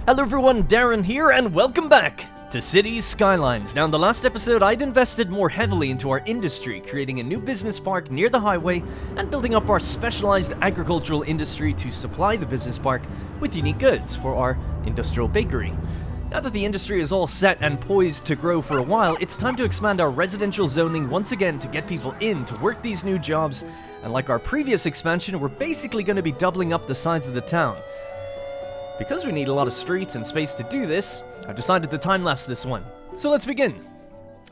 Hello everyone, Darren here, and welcome back to Cities Skylines. Now in the last episode, I'd invested more heavily into our industry, creating a new business park near the highway and building up our specialized agricultural industry to supply the business park with unique goods for our industrial bakery. Now that the industry is all set and poised to grow for a while, it's time to expand our residential zoning once again to get people in to work these new jobs, and like our previous expansion, we're basically going to be doubling up the size of the town. Because we need a lot of streets and space to do this, I've decided to time-lapse this one. So let's begin.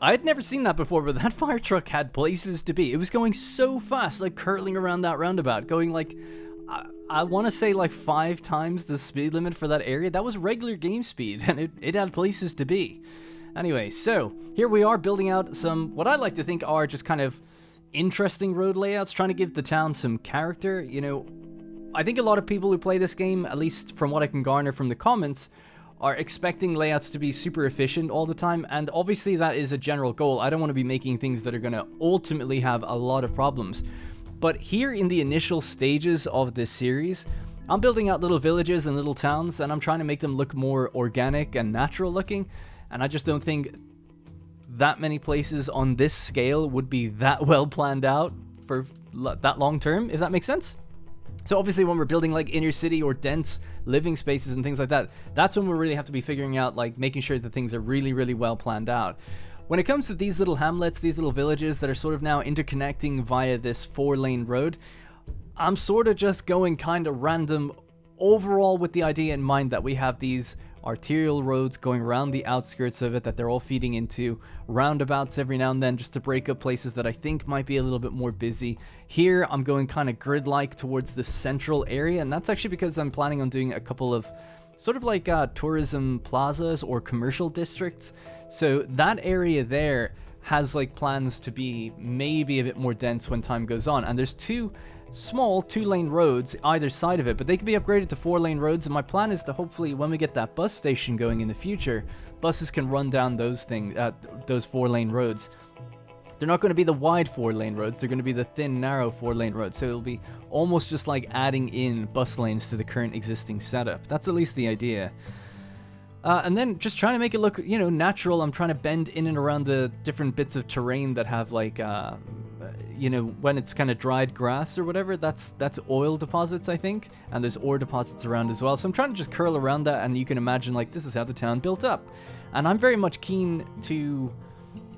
I had never seen that before, but that fire truck had places to be. It was going so fast, like curling around that roundabout, going like, I want to say like 5 times the speed limit for that area. That was regular game speed, and it had places to be. Anyway, so here we are building out some, what I like to think are just kind of interesting road layouts, trying to give the town some character, you know. I think a lot of people who play this game, at least from what I can garner from the comments, are expecting layouts to be super efficient all the time, and obviously that is a general goal. I don't want to be making things that are going to ultimately have a lot of problems. But here in the initial stages of this series, I'm building out little villages and little towns, and I'm trying to make them look more organic and natural looking, and I just don't think that many places on this scale would be that well planned out for that long term, if that makes sense. So obviously when we're building like inner city or dense living spaces and things like that, that's when we really have to be figuring out, like, making sure that things are really, really well planned out. When it comes to these little hamlets, these little villages that are sort of now interconnecting via this 4-lane road, I'm sort of just going kind of random overall with the idea in mind that we have these arterial roads going around the outskirts of it, that they're all feeding into roundabouts every now and then just to break up places that I think might be a little bit more busy. Here I'm going kind of grid-like towards the central area, and that's actually because I'm planning on doing a couple of sort of like tourism plazas or commercial districts. So that area there has like plans to be maybe a bit more dense when time goes on, and there's 2 small 2-lane roads either side of it, but they can be upgraded to 4-lane roads, and my plan is to hopefully, when we get that bus station going in the future, buses can run down those 4-lane roads. They're not going to be the wide 4-lane roads, they're going to be the thin, narrow 4-lane roads, so it'll be almost just like adding in bus lanes to the current existing setup. That's at least the idea. And then just trying to make it look, you know, natural. I'm trying to bend in and around the different bits of terrain that have like, you know, when it's kind of dried grass or whatever, that's oil deposits, I think. And there's ore deposits around as well. So I'm trying to just curl around that, and you can imagine, like, this is how the town built up. And I'm very much keen to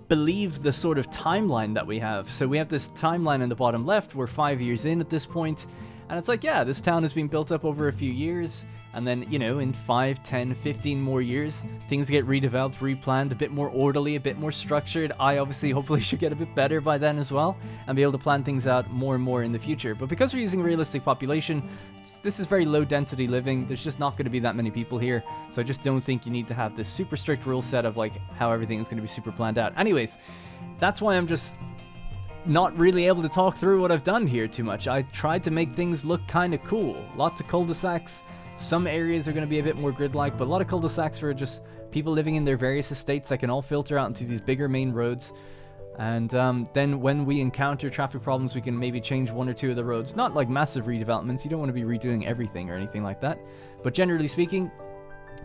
believe the sort of timeline that we have. So we have this timeline in the bottom left. We're 5 years in at this point. And it's like, yeah, this town has been built up over a few years. And then, you know, in 5, 10, 15 more years, things get redeveloped, replanned, a bit more orderly, a bit more structured. I obviously hopefully should get a bit better by then as well, and be able to plan things out more and more in the future. But because we're using realistic population, this is very low density living. There's just not going to be that many people here. So I just don't think you need to have this super strict rule set of like how everything is going to be super planned out. Anyways, that's why I'm just not really able to talk through what I've done here too much. I tried to make things look kind of cool. Lots of cul-de-sacs. Some areas are going to be a bit more grid-like, but a lot of cul-de-sacs for just people living in their various estates that can all filter out into these bigger main roads. And then when we encounter traffic problems, we can maybe change 1 or 2 of the roads. Not like massive redevelopments. You don't want to be redoing everything or anything like that. But generally speaking,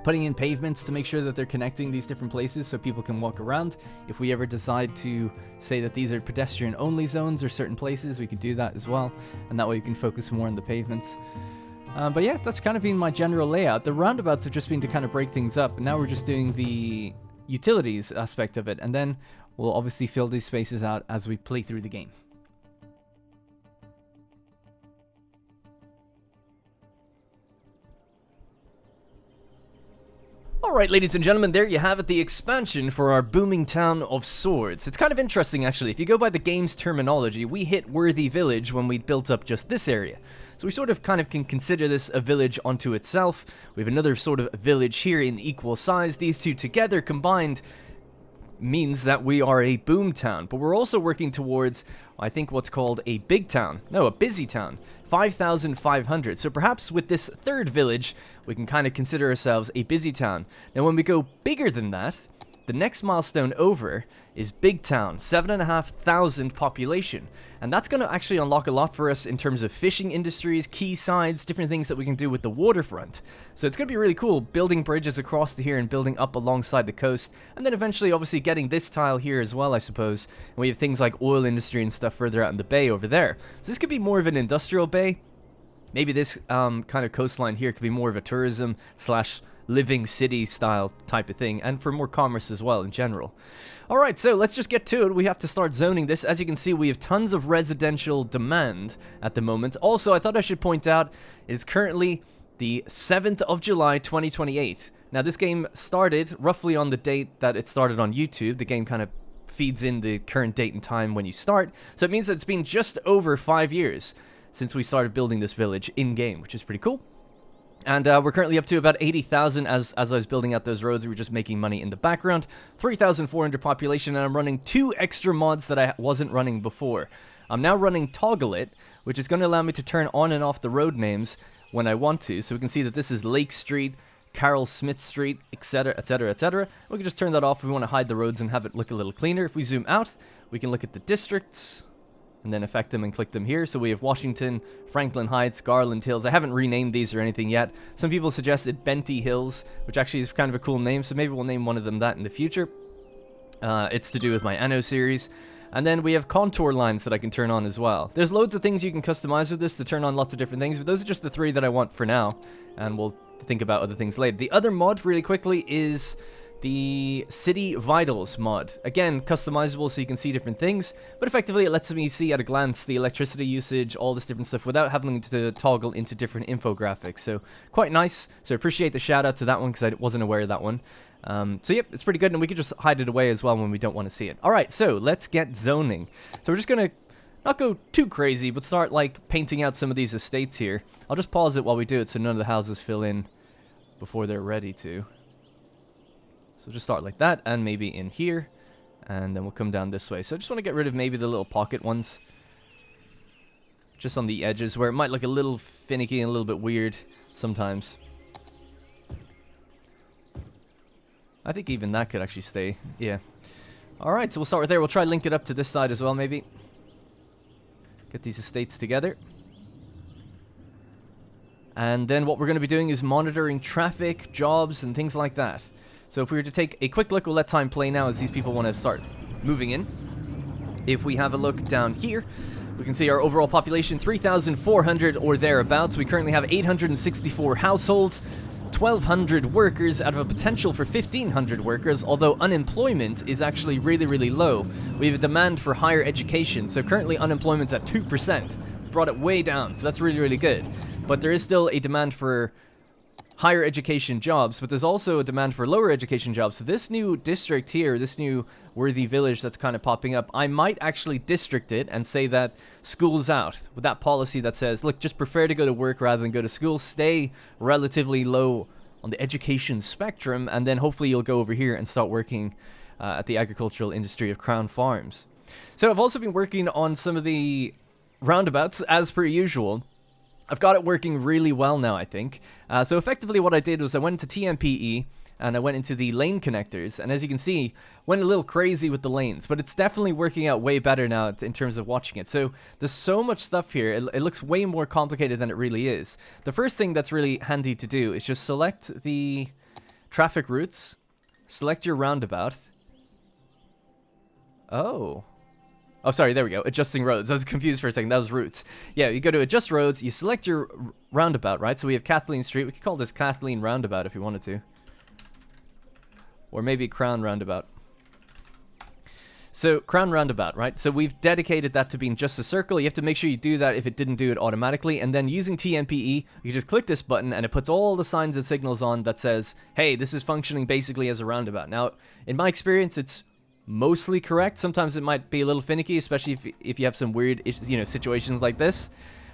putting in pavements to make sure that they're connecting these different places so people can walk around. If we ever decide to say that these are pedestrian-only zones or certain places, we could do that as well. And that way you can focus more on the pavements. But yeah, that's kind of been my general layout. The roundabouts have just been to kind of break things up, and now we're just doing the utilities aspect of it, and then we'll obviously fill these spaces out as we play through the game. Alright, ladies and gentlemen, there you have it, the expansion for our booming town of Swords. It's kind of interesting, actually. If you go by the game's terminology, we hit Worthy Village when we built up just this area. So we sort of kind of can consider this a village unto itself. We have another sort of village here in equal size. These two together combined means that we are a boom town, but we're also working towards, I think, what's called a big town. No, a busy town. 5,500. So perhaps with this 3rd village, we can kind of consider ourselves a busy town. Now, when we go bigger than that, the next milestone over is Big Town, 7,500 population. And that's going to actually unlock a lot for us in terms of fishing industries, quaysides, different things that we can do with the waterfront. So it's going to be really cool building bridges across to here and building up alongside the coast. And then eventually, obviously, getting this tile here as well, I suppose. And we have things like oil industry and stuff further out in the bay over there. So this could be more of an industrial bay. Maybe this kind of coastline here could be more of a tourism / living city style type of thing, and for more commerce as well in general. Alright, so let's just get to it. We have to start zoning this. As you can see, we have tons of residential demand at the moment. Also, I thought I should point out, it is currently the 7th of July 2028. Now, this game started roughly on the date that it started on YouTube. The game kind of feeds in the current date and time when you start, so it means that it's been just over 5 years since we started building this village in-game, which is pretty cool. And we're currently up to about 80,000 as I was building out those roads. We were just making money in the background. 3,400 population, and I'm running 2 extra mods that I wasn't running before. I'm now running Toggle It, which is going to allow me to turn on and off the road names when I want to. So we can see that this is Lake Street, Carroll Smith Street, etc., etc., etc. We can just turn that off if we want to hide the roads and have it look a little cleaner. If we zoom out, we can look at the districts and then affect them and click them here. So we have Washington, Franklin Heights, Garland Hills. I haven't renamed these or anything yet. Some people suggested Benty Hills, which actually is kind of a cool name, so maybe we'll name one of them that in the future. It's to do with my Anno series. And then we have contour lines that I can turn on as well. There's loads of things you can customize with this to turn on lots of different things, but those are just the 3 that I want for now, and we'll think about other things later. The other mod, really quickly, is the City Vitals mod. Again, customizable so you can see different things, but effectively it lets me see at a glance the electricity usage, all this different stuff, without having to toggle into different infographics. So quite nice. So I appreciate the shout out to that one because I wasn't aware of that one. So yep, it's pretty good, and we could just hide it away as well when we don't want to see it. Alright, so let's get zoning. So we're just gonna not go too crazy, but start like painting out some of these estates here. I'll just pause it while we do it so none of the houses fill in before they're ready to. So just start like that, and maybe in here, and then we'll come down this way. So I just want to get rid of maybe the little pocket ones, just on the edges where it might look a little finicky and a little bit weird sometimes. I think even that could actually stay, yeah. Alright, so we'll start right there. We'll try to link it up to this side as well, maybe. Get these estates together. And then what we're going to be doing is monitoring traffic, jobs, and things like that. So if we were to take a quick look, we'll let time play now as these people want to start moving in. If we have a look down here, we can see our overall population, 3,400 or thereabouts. We currently have 864 households, 1,200 workers out of a potential for 1,500 workers, although unemployment is actually really, really low. We have a demand for higher education, so currently unemployment's at 2%. Brought it way down, so that's really, really good. But there is still a demand for higher education jobs, but there's also a demand for lower education jobs. So this new district here, this new worthy village that's kind of popping up, I might actually district it and say that school's out, with that policy that says, look, just prefer to go to work rather than go to school, stay relatively low on the education spectrum, and then hopefully you'll go over here and start working at the agricultural industry of Crown Farms. So I've also been working on some of the roundabouts, as per usual. I've got it working really well now, I think. So effectively what I did was I went into TMPE and I went into the lane connectors, and as you can see, went a little crazy with the lanes, but it's definitely working out way better now in terms of watching it. So there's so much stuff here, it looks way more complicated than it really is. The first thing that's really handy to do is just select the traffic routes, select your roundabout. Oh, sorry, there we go. Adjusting roads. I was confused for a second. That was routes. Yeah, you go to adjust roads, you select your roundabout, right? So we have Kathleen Street. We could call this Kathleen Roundabout if we wanted to. Or maybe Crown Roundabout. So, Crown Roundabout, right? So we've dedicated that to being just a circle. You have to make sure you do that if it didn't do it automatically. And then using TMPE, you just click this button and it puts all the signs and signals on that says, hey, this is functioning basically as a roundabout. Now, in my experience, it's mostly correct. Sometimes it might be a little finicky, especially if you have some weird situations like this.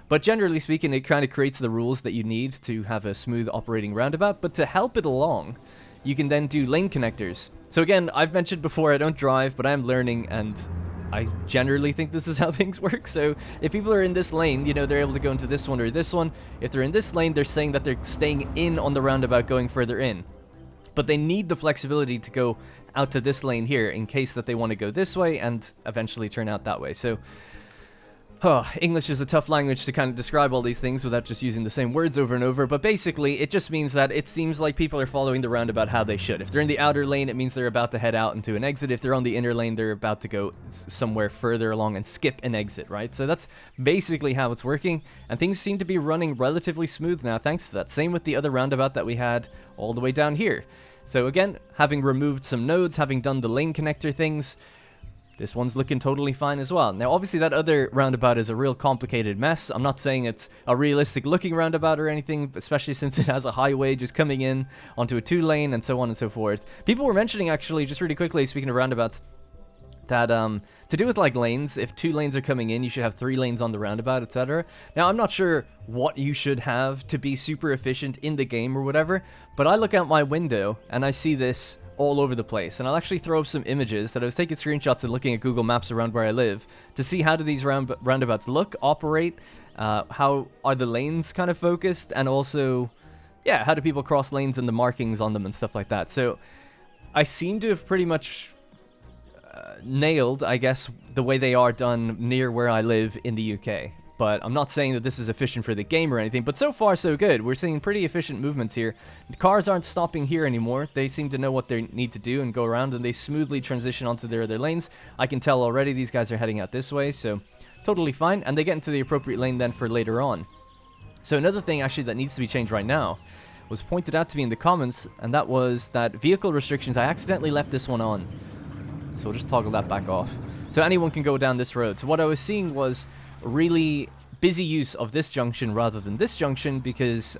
But generally speaking, it kind of creates the rules that you need to have a smooth operating roundabout. But to help it along, you can then do lane connectors. So again, I've mentioned before, I don't drive, but I'm learning, and I generally think this is how things work. So if people are in this lane, they're able to go into this one or this one. If they're in this lane, they're saying that they're staying in on the roundabout going further in. But they need the flexibility to go out to this lane here in case that they want to go this way and eventually turn out that way. So, English is a tough language to kind of describe all these things without just using the same words over and over, but basically it just means that it seems like people are following the roundabout how they should. If they're in the outer lane, it means they're about to head out into an exit. If they're on the inner lane, they're about to go somewhere further along and skip an exit, right? So that's basically how it's working, and things seem to be running relatively smooth now thanks to that. Same with the other roundabout that we had all the way down here. So again, having removed some nodes, having done the lane connector things, this one's looking totally fine as well. Now, obviously, that other roundabout is a real complicated mess. I'm not saying it's a realistic-looking roundabout or anything, especially since it has a highway just coming in onto a 2-lane and so on and so forth. People were mentioning, actually, just really quickly, speaking of roundabouts, that to do with like lanes, if 2 lanes are coming in, you should have 3 lanes on the roundabout, etc. Now, I'm not sure what you should have to be super efficient in the game or whatever, but I look out my window and I see this all over the place, and I'll actually throw up some images that I was taking screenshots and looking at Google Maps around where I live to see how do these roundabouts look, operate, how are the lanes kind of focused, and also, yeah, how do people cross lanes and the markings on them and stuff like that. So I seem to have pretty much nailed, I guess, the way they are done near where I live in the UK. But I'm not saying that this is efficient for the game or anything, but so far so good. We're seeing pretty efficient movements here. The cars aren't stopping here anymore. They seem to know what they need to do and go around, and they smoothly transition onto their other lanes. I can tell already these guys are heading out this way, so totally fine. And they get into the appropriate lane then for later on. So another thing actually that needs to be changed right now was pointed out to me in the comments, and that was that vehicle restrictions, I accidentally left this one on. So we'll just toggle that back off. So anyone can go down this road. So what I was seeing was really busy use of this junction rather than this junction because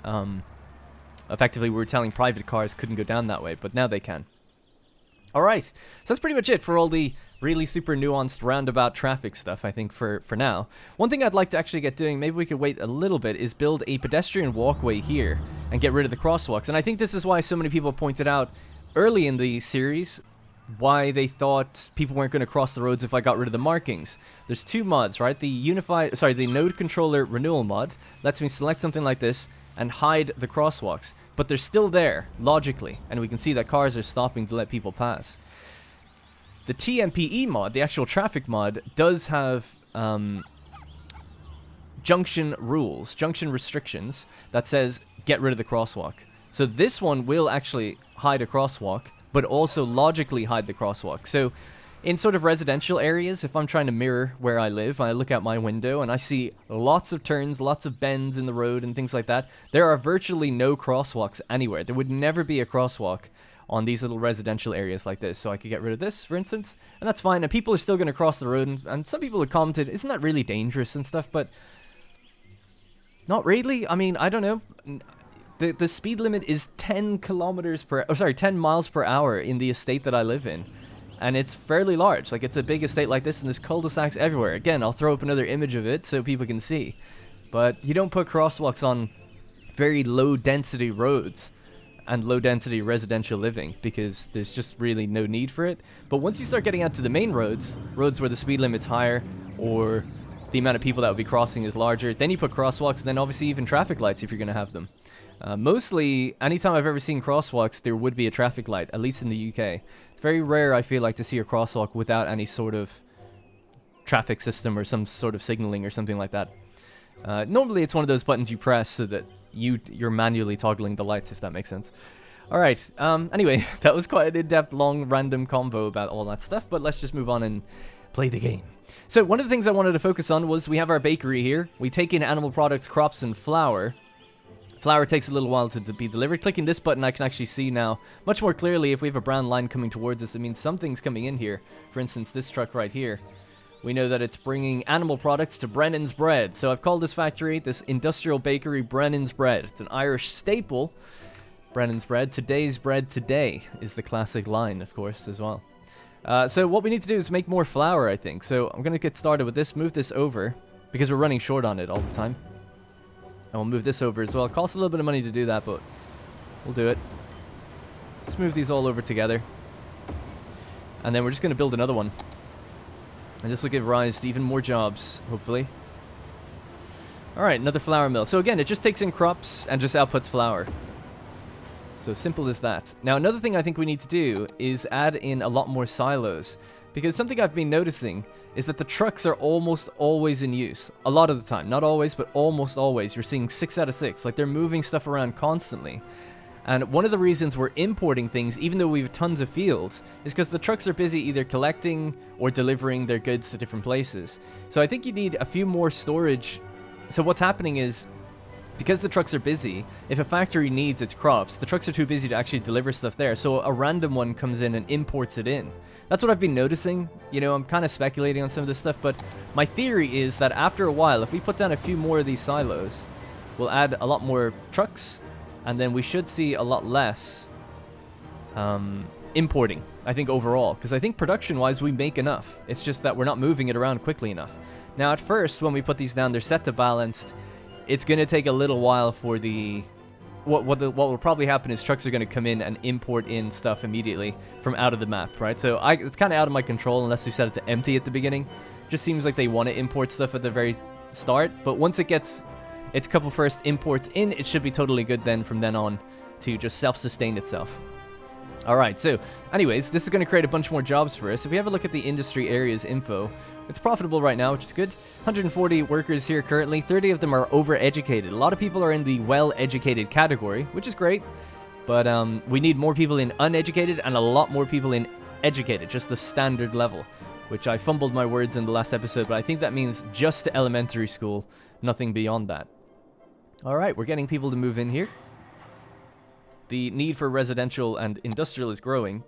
effectively we were telling private cars couldn't go down that way, but now they can. Alright, so that's pretty much it for all the really super nuanced roundabout traffic stuff, I think, for now. One thing I'd like to actually get doing, maybe we could wait a little bit, is build a pedestrian walkway here and get rid of the crosswalks. And I think this is why so many people pointed out early in the series why they thought people weren't going to cross the roads if I got rid of the markings. There's 2 mods, right? The node controller renewal mod lets me select something like this and hide the crosswalks, but they're still there logically, and we can see that cars are stopping to let people pass. The TMPE mod, the actual traffic mod, does have junction rules, junction restrictions that says get rid of the crosswalk. So this one will actually hide a crosswalk, but also logically hide the crosswalk. So in sort of residential areas, if I'm trying to mirror where I live, I look out my window and I see lots of turns, lots of bends in the road and things like that. There are virtually no crosswalks anywhere. There would never be a crosswalk on these little residential areas like this. So I could get rid of this, for instance, and that's fine. And people are still going to cross the road, and some people have commented, isn't that really dangerous and stuff? But not really. I mean, I don't know. The speed limit is 10 miles per hour in the estate that I live in. And it's fairly large. Like, it's a big estate like this, and there's cul-de-sacs everywhere. Again, I'll throw up another image of it so people can see. But you don't put crosswalks on very low-density roads and low-density residential living because there's just really no need for it. But once you start getting out to the main roads where the speed limit's higher or the amount of people that would be crossing is larger, then you put crosswalks, and then obviously even traffic lights if you're going to have them. Mostly, anytime I've ever seen crosswalks, there would be a traffic light, at least in the UK. It's very rare, I feel like, to see a crosswalk without any sort of traffic system or some sort of signaling or something like that. Normally, it's one of those buttons you press so that you're manually toggling the lights, if that makes sense. Alright, anyway, that was quite an in-depth, long, random convo about all that stuff, but let's just move on and play the game. So, one of the things I wanted to focus on was we have our bakery here. We take in animal products, crops, and flour. Flour takes a little while to be delivered. Clicking this button, I can actually see now much more clearly if we have a brown line coming towards us. It means something's coming in here. For instance, this truck right here. We know that it's bringing animal products to Brennan's Bread. So I've called this factory, this industrial bakery, Brennan's Bread. It's an Irish staple. Brennan's Bread. Today's bread today is the classic line, of course, as well. So what we need to do is make more flour, I think. So I'm going to get started with this, move this over, because we're running short on it all the time. And we'll move this over as well. It costs a little bit of money to do that, but we'll do it. Let's move these all over together. And then we're just going to build another one. And this will give rise to even more jobs, hopefully. Alright, another flour mill. So again, it just takes in crops and just outputs flour. So simple as that. Now, another thing I think we need to do is add in a lot more silos. Because something I've been noticing is that the trucks are almost always in use. A lot of the time. Not always, but almost always. You're seeing 6 out of 6. Like, they're moving stuff around constantly. And one of the reasons we're importing things, even though we have tons of fields, is because the trucks are busy either collecting or delivering their goods to different places. So I think you need a few more storage. So what's happening is, because the trucks are busy, if a factory needs its crops, the trucks are too busy to actually deliver stuff there. So a random one comes in and imports it in. That's what I've been noticing. You know, I'm kind of speculating on some of this stuff, but my theory is that after a while, if we put down a few more of these silos, we'll add a lot more trucks, and then we should see a lot less importing, I think, overall. Because I think production-wise, we make enough. It's just that we're not moving it around quickly enough. Now, at first, when we put these down, they're set to balanced. It's going to take a little while for the... What will probably happen is trucks are going to come in and import in stuff immediately from out of the map, right? So it's kind of out of my control unless we set it to empty at the beginning. Just seems like they want to import stuff at the very start. But once it gets its couple first imports in, it should be totally good then from then on to just self-sustain itself. Alright, so anyways, this is going to create a bunch more jobs for us. If we have a look at the industry areas info, it's profitable right now, which is good. 140 workers here currently. 30 of them are overeducated. A lot of people are in the well-educated category, which is great. But we need more people in uneducated and a lot more people in educated, just the standard level. Which I fumbled my words in the last episode, but I think that means just to elementary school, nothing beyond that. Alright, we're getting people to move in here. The need for residential and industrial is growing.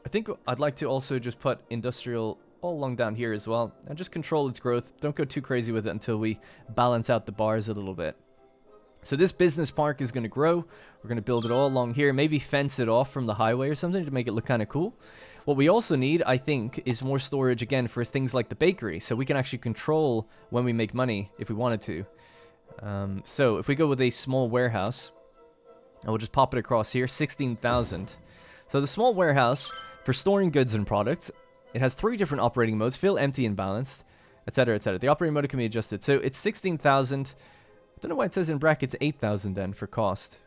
I think I'd like to also just put industrial all along down here as well. And just control its growth. Don't go too crazy with it until we balance out the bars a little bit. So this business park is going to grow. We're going to build it all along here. Maybe fence it off from the highway or something to make it look kind of cool. What we also need, I think, is more storage again for things like the bakery. So we can actually control when we make money if we wanted to. So if we go with a small warehouse... and we'll just pop it across here, 16,000. So the small warehouse, for storing goods and products, it has 3 different operating modes, fill, empty, and balanced, etc., etc. The operating mode can be adjusted. So it's 16,000. I don't know why it says in brackets 8,000 then for cost.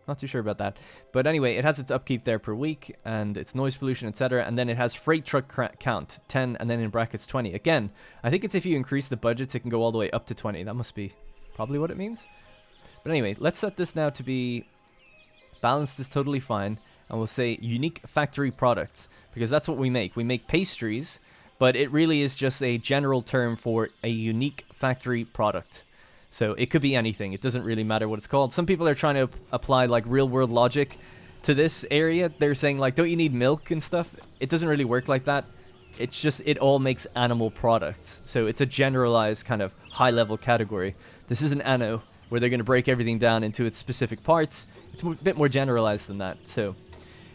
Not too sure about that. But anyway, it has its upkeep there per week, and its noise pollution, etc. And then it has freight truck count, 10, and then in brackets 20. Again, I think it's if you increase the budgets, it can go all the way up to 20. That must be probably what it means. But anyway, let's set this now to be balanced is totally fine. And we'll say unique factory products, because that's what we make. We make pastries, but it really is just a general term for a unique factory product. So it could be anything. It doesn't really matter what it's called. Some people are trying to apply like real world logic to this area. They're saying like, don't you need milk and stuff? It doesn't really work like that. It's just, it all makes animal products. So it's a generalized kind of high level category. This isn't Anno, where they're going to break everything down into its specific parts. It's a bit more generalized than that. So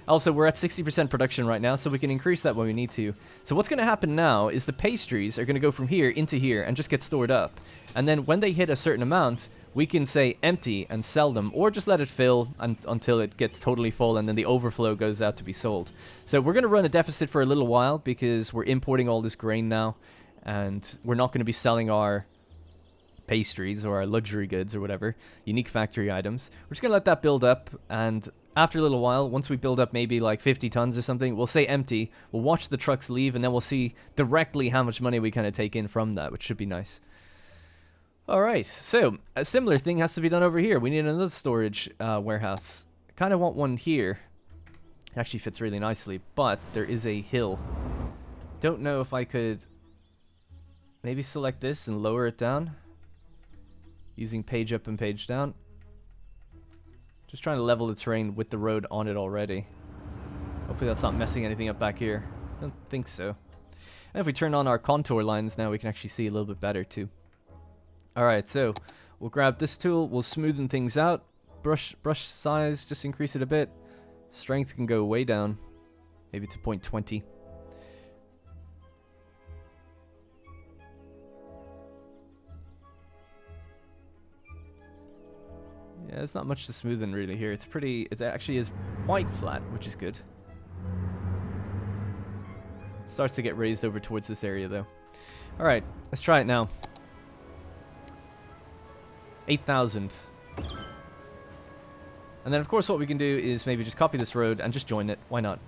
also, we're at 60% production right now, so we can increase that when we need to. So what's going to happen now is the pastries are going to go from here into here and just get stored up. And then when they hit a certain amount, we can say empty and sell them, or just let it fill until it gets totally full, and then the overflow goes out to be sold. So we're going to run a deficit for a little while because we're importing all this grain now, and we're not going to be selling our pastries or our luxury goods or whatever, unique factory items. We're just going to let that build up, and after a little while, once we build up maybe like 50 tons or something, we'll say empty, we'll watch the trucks leave, and then we'll see directly how much money we kind of take in from that, which should be nice. Alright, so a similar thing has to be done over here. We need another storage warehouse. I kind of want one here. It actually fits really nicely, but there is a hill. Don't know if I could maybe select this and lower it down using page up and page down. Just trying to level the terrain with the road on it already. Hopefully that's not messing anything up back here. I don't think so. And if we turn on our contour lines now, we can actually see a little bit better too. Alright, so we'll grab this tool, we'll smoothen things out. Brush size, just increase it a bit. Strength can go way down. Maybe to 0.20. Yeah, there's not much to smoothen really here. It actually is quite flat, which is good. Starts to get raised over towards this area though. Alright, let's try it now. 8,000. And then, of course, what we can do is maybe just copy this road and just join it. Why not?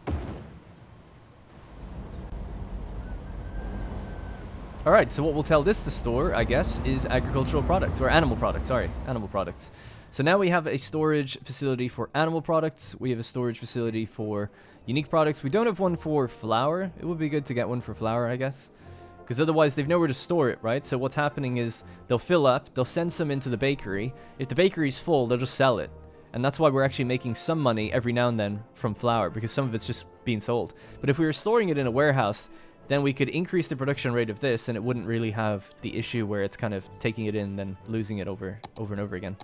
Alright, so what we'll tell this to store, I guess, is agricultural products. Or animal products, sorry. Animal products. So now we have a storage facility for animal products. We have a storage facility for unique products. We don't have one for flour. It would be good to get one for flour, I guess. Because otherwise they've nowhere to store it, right? So what's happening is they'll fill up, they'll send some into the bakery. If the bakery's full, they'll just sell it. And that's why we're actually making some money every now and then from flour, because some of it's just being sold. But if we were storing it in a warehouse, then we could increase the production rate of this, and it wouldn't really have the issue where it's kind of taking it in and then losing it over and over again.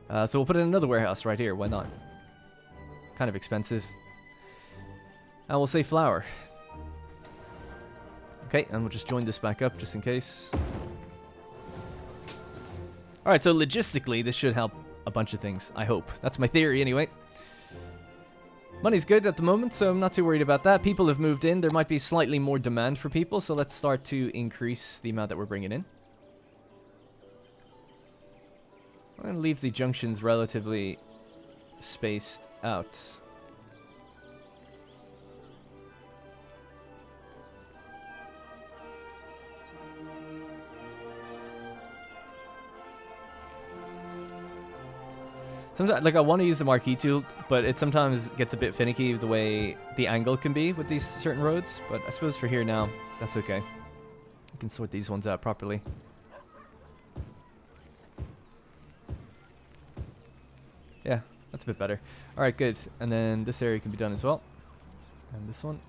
So we'll put it in another warehouse right here. Why not? Kind of expensive. And we'll say flour. Okay, and we'll just join this back up just in case. Alright, so logistically, this should help a bunch of things, I hope. That's my theory anyway. Money's good at the moment, so I'm not too worried about that. People have moved in. There might be slightly more demand for people, so let's start to increase the amount that we're bringing in. I'm going to leave the junctions relatively spaced out. Sometimes, like, I want to use the marquee tool, but it sometimes gets a bit finicky the way the angle can be with these certain roads. But I suppose for here now, that's okay. We can sort these ones out properly. Yeah, that's a bit better. Alright, good. And then this area can be done as well. And this one.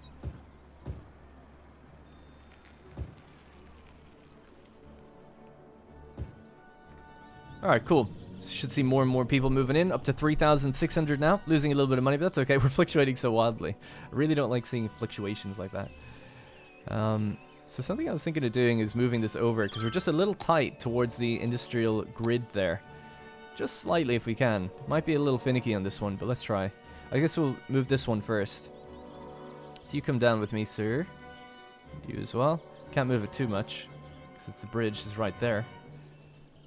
Alright, cool. So should see more and more people moving in, up to 3,600 now. Losing a little bit of money, but that's okay. We're fluctuating so wildly. I really don't like seeing fluctuations like that. So something I was thinking of doing is moving this over, because we're just a little tight towards the industrial grid there. Just slightly if we can. Might be a little finicky on this one, but let's try. I guess we'll move this one first. So you come down with me, sir. You as well. Can't move it too much, because it's the bridge is right there.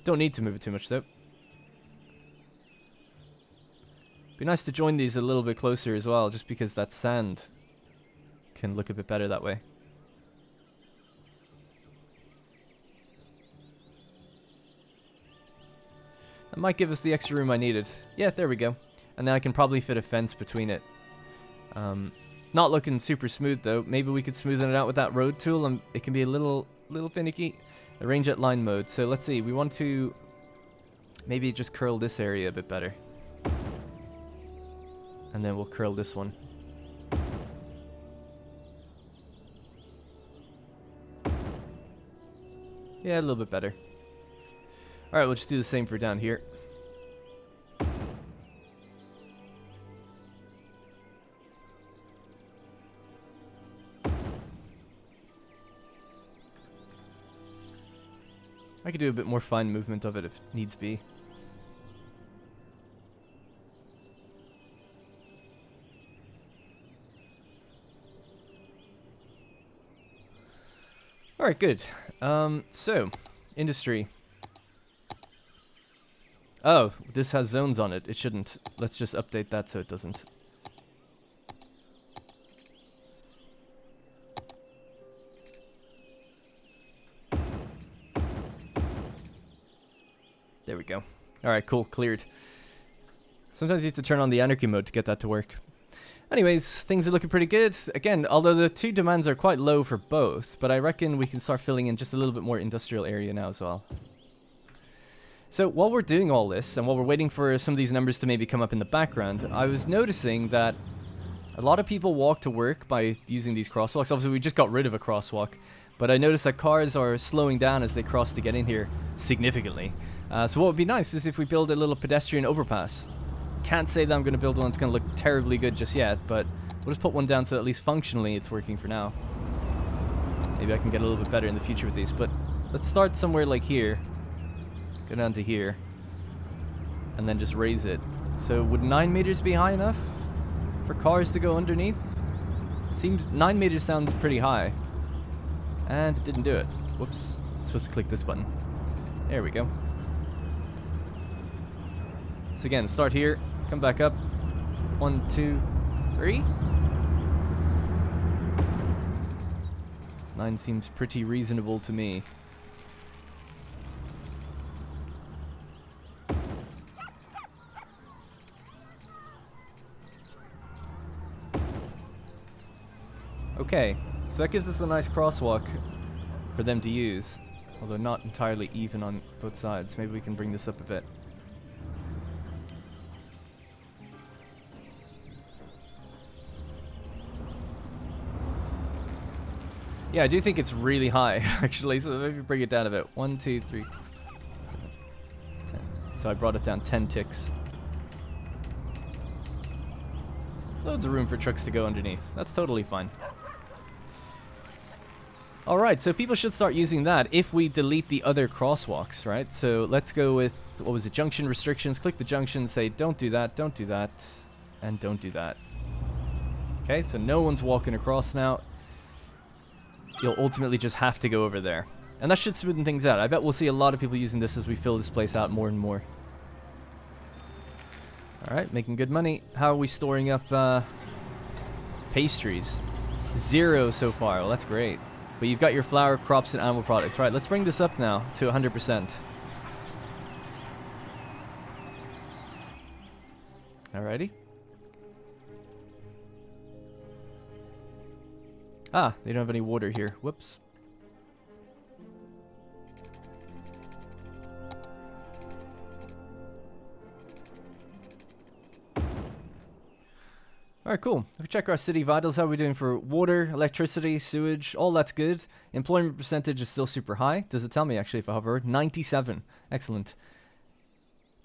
Don't need to move it too much, though. Be nice to join these a little bit closer as well, just because that sand can look a bit better that way. That might give us the extra room I needed. Yeah, there we go. And then I can probably fit a fence between it. Not looking super smooth though. Maybe we could smoothen it out with that road tool, and it can be a little finicky. Arrange at line mode. So let's see. We want to maybe just curl this area a bit better. And then we'll curl this one. Yeah, a little bit better. Alright, we'll just do the same for down here. I could do a bit more fine movement of it if needs be. Alright, good. So, industry. Oh, this has zones on it. It shouldn't. Let's just update that so it doesn't. There we go. Alright, cool. Cleared. Sometimes you have to turn on the Anarchy mode to get that to work. Anyways, things are looking pretty good. Again, although the two demands are quite low for both, but I reckon we can start filling in just a little bit more industrial area now as well. So while we're doing all this, and while we're waiting for some of these numbers to maybe come up in the background, I was noticing that a lot of people walk to work by using these crosswalks. Obviously, we just got rid of a crosswalk, but I noticed that cars are slowing down as they cross to get in here significantly. So what would be nice is if we build a little pedestrian overpass. Can't say that I'm going to build one that's going to look terribly good just yet, but we'll just put one down so at least functionally it's working for now. Maybe I can get a little bit better in the future with these, but let's start somewhere like here. Go down to here. And then just raise it. So would 9 meters be high enough for cars to go underneath? Seems 9 meters sounds pretty high. And it didn't do it. Whoops. I'm supposed to click this button. There we go. So again, start here, come back up. 1, 2, 3. 9 seems pretty reasonable to me. Okay, so that gives us a nice crosswalk for them to use, although not entirely even on both sides. Maybe we can bring this up a bit. Yeah, I do think it's really high, actually, so maybe bring it down a bit. 1, 2, 3, 7, 10. So I brought it down 10 ticks. Loads of room for trucks to go underneath. That's totally fine. Alright, so people should start using that if we delete the other crosswalks, right? So let's go with, what was it, junction restrictions. Click the junction, say don't do that, and don't do that. Okay, so no one's walking across now. You'll ultimately just have to go over there. And that should smoothen things out. I bet we'll see a lot of people using this as we fill this place out more and more. Alright, making good money. How are we storing up pastries? 0 so far. Well, that's great. But you've got your flour, crops, and animal products. Right, let's bring this up now to 100%. Alrighty. Ah, they don't have any water here. Whoops. Alright, cool. If we check our city vitals, how are we doing for water, electricity, sewage? All that's good. Employment percentage is still super high. Does it tell me, actually, if I hover? 97. Excellent.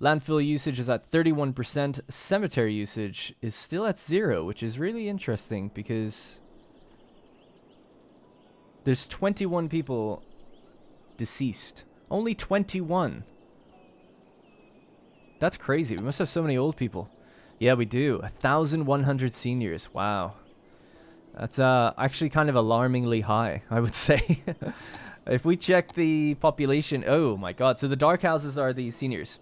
Landfill usage is at 31%. Cemetery usage is still at 0, which is really interesting because there's 21 people deceased. Only 21. That's crazy. We must have so many old people. Yeah, we do. 1,100 seniors. Wow. That's actually kind of alarmingly high, I would say. If we check the population... Oh, my God. So the dark houses are the seniors.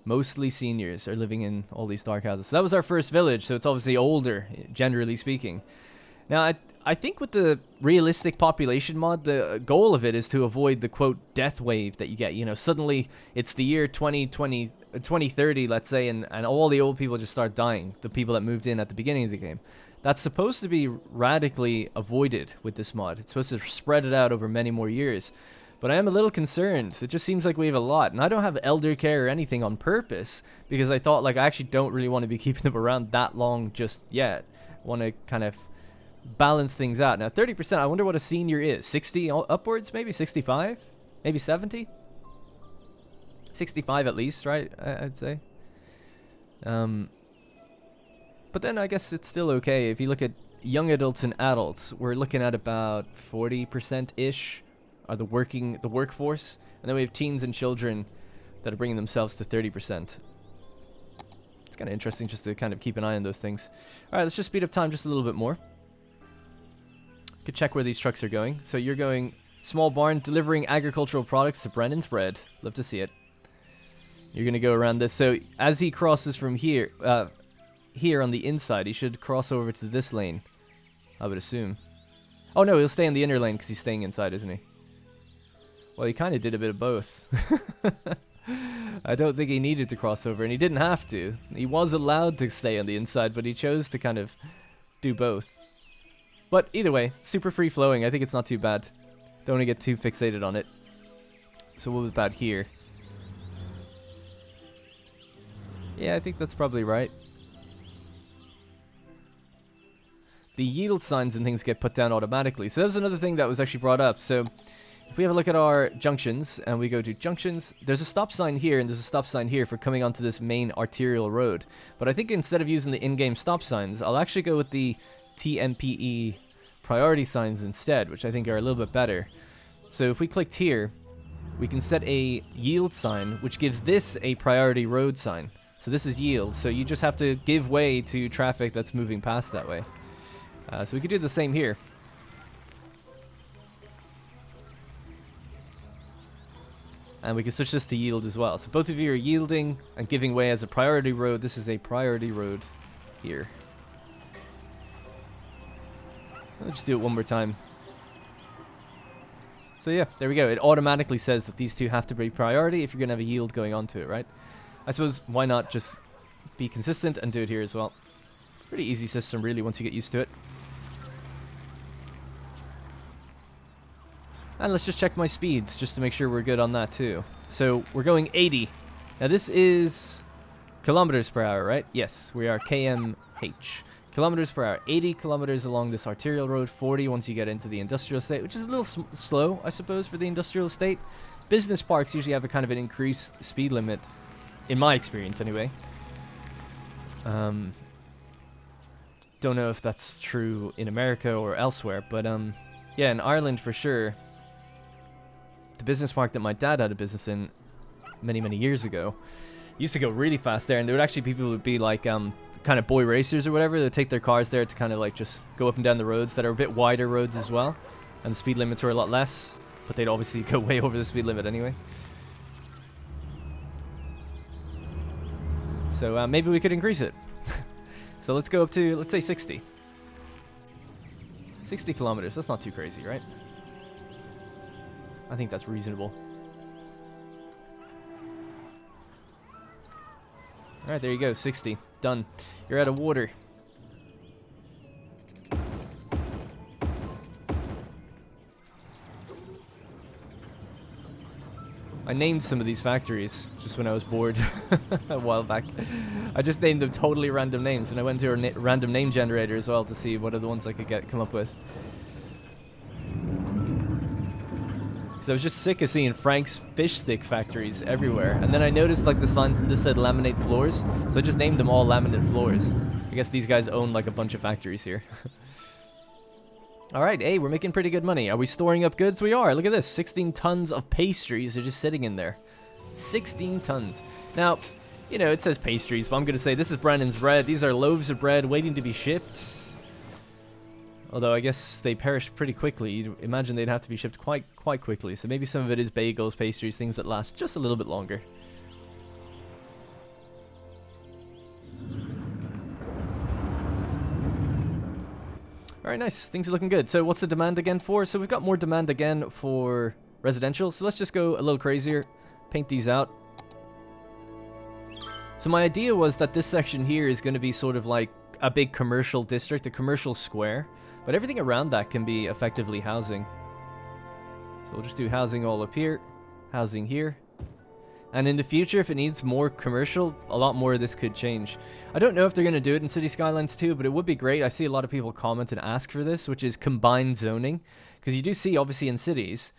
Mostly seniors are living in all these dark houses. So that was our first village, so it's obviously older, generally speaking. Now, I think with the realistic population mod, the goal of it is to avoid the, quote, death wave that you get. You know, suddenly it's the year 2030, let's say, and all the old people just start dying, the people that moved in at the beginning of the game. That's supposed to be radically avoided with this mod. It's supposed to spread it out over many more years. But I am a little concerned. It just seems like we have a lot. And I don't have elder care or anything on purpose, because I thought, like, I actually don't really want to be keeping them around that long just yet. I want to kind of balance things out. Now, 30%, I wonder what a senior is. 60 upwards, maybe? 65? Maybe 70? 65 at least, right? I'd say. But then I guess it's still okay. If you look at young adults and adults, we're looking at about 40%-ish are the workforce. And then we have teens and children that are bringing themselves to 30%. It's kind of interesting just to kind of keep an eye on those things. All right, let's just speed up time just a little bit more. Could check where these trucks are going. So you're going small barn, delivering agricultural products to Brennan's Bread. Love to see it. You're going to go around this. So as he crosses from here, here on the inside, he should cross over to this lane, I would assume. Oh no, he'll stay in the inner lane because he's staying inside, isn't he? Well, he kind of did a bit of both. I don't think he needed to cross over, and he didn't have to. He was allowed to stay on the inside, but he chose to kind of do both. But either way, super free flowing. I think it's not too bad. Don't want to get too fixated on it. So what about here? Yeah, I think that's probably right. The yield signs and things get put down automatically. So that was another thing that was actually brought up. So if we have a look at our junctions and we go to junctions, there's a stop sign here and there's a stop sign here for coming onto this main arterial road. But I think instead of using the in-game stop signs, I'll actually go with the TMPE priority signs instead, which I think are a little bit better. So if we clicked here, we can set a yield sign, which gives this a priority road sign. So this is yield, so you just have to give way to traffic that's moving past that way. So we could do the same here. And we can switch this to yield as well. So both of you are yielding and giving way as a priority road. This is a priority road here. Let's just do it one more time. So yeah, there we go. It automatically says that these two have to be priority if you're going to have a yield going onto it, right? I suppose why not just be consistent and do it here as well. Pretty easy system really once you get used to it. And let's just check my speeds just to make sure we're good on that too. So we're going 80. Now this is kilometers per hour, right? Yes, we are kmh. Kilometers per hour. 80 kilometers along this arterial road, 40 once you get into the industrial estate, which is a little slow, I suppose, for the industrial estate. Business parks usually have a kind of an increased speed limit, in my experience anyway. Don't know if that's true in America or elsewhere, but yeah, in Ireland for sure. The business park that my dad had a business in many years ago used to go really fast there, and there would actually people would be like kind of boy racers or whatever. They'd take their cars there to kind of like just go up and down the roads that are a bit wider roads as well, and the speed limits were a lot less, but they'd obviously go way over the speed limit anyway. So maybe we could increase it. So let's go up to, let's say 60 kilometers. That's not too crazy, right? I think that's reasonable. Alright, there you go, 60. Done. You're out of water. I named some of these factories just when I was bored a while back. I just named them totally random names, and I went to a random name generator as well to see what are the ones I could come up with. I was just sick of seeing Frank's fish stick factories everywhere, and then I noticed like the signs that said laminate floors, so I just named them all laminate floors. I guess these guys own like a bunch of factories here. Alright, hey, we're making pretty good money. Are we storing up goods? We are. Look at this, 16 tons of pastries are just sitting in there. 16 tons. Now, you know, it says pastries, but I'm gonna say this is Brennan's bread. These are loaves of bread waiting to be shipped. Although I guess they perish pretty quickly. You'd imagine they'd have to be shipped quite quickly. So maybe some of it is bagels, pastries, things that last just a little bit longer. Alright, nice. Things are looking good. So what's the demand again for? So we've got more demand again for residential. So let's just go a little crazier. Paint these out. So my idea was that this section here is going to be sort of like a big commercial district, a commercial square. But everything around that can be effectively housing. So we'll just do housing all up here, housing here. And in the future, if it needs more commercial, a lot more of this could change. I don't know if they're going to do it in Cities Skylines too, but it would be great. I see a lot of people comment and ask for this, which is combined zoning. Because you do see, obviously in cities,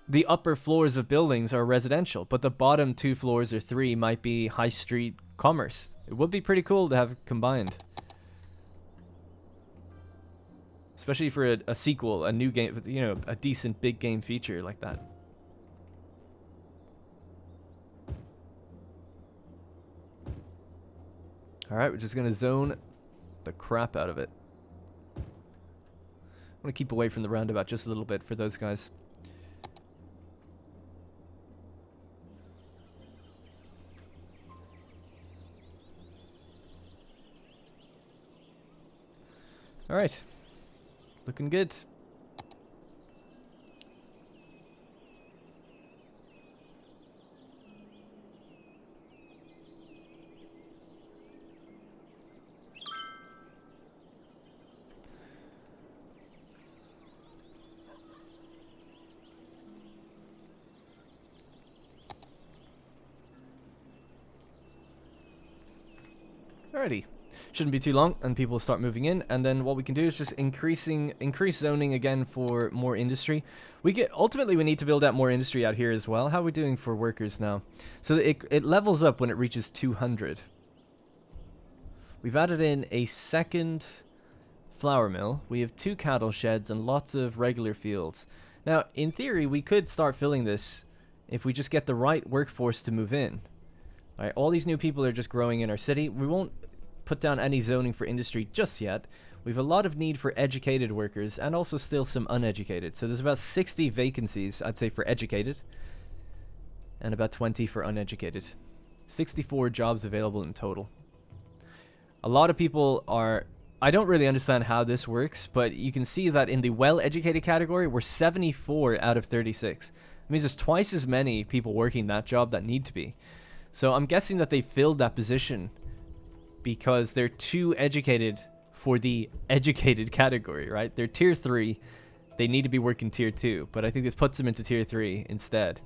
the upper floors of buildings are residential, but the bottom 2 floors or 3 might be high street commerce. It would be pretty cool to have combined. Especially for a sequel, a new game, you know, a decent big game feature like that. Alright, we're just going to zone the crap out of it. I want to keep away from the roundabout just a little bit for those guys. Alright. Looking good. Alrighty. Shouldn't be too long, and people will start moving in. And then what we can do is just increase zoning again for more industry. Ultimately we need to build out more industry out here as well. How are we doing for workers now? So it levels up when it reaches 200. We've added in a second flour mill. We have 2 cattle sheds and lots of regular fields. Now, in theory, we could start filling this if we just get the right workforce to move in. All right, all these new people are just growing in our city. We won't put down any zoning for industry just yet. We have a lot of need for educated workers and also still some uneducated. So there's about 60 vacancies, I'd say, for educated. and about 20 for uneducated. 64 jobs available in total. A lot of people are... I don't really understand how this works, but you can see that in the well-educated category, we're 74 out of 36. It means there's twice as many people working that job that need to be. So I'm guessing that they filled that position because they're too educated for the educated category, right? They're tier 3. They need to be working tier 2, but I think this puts them into tier 3 instead.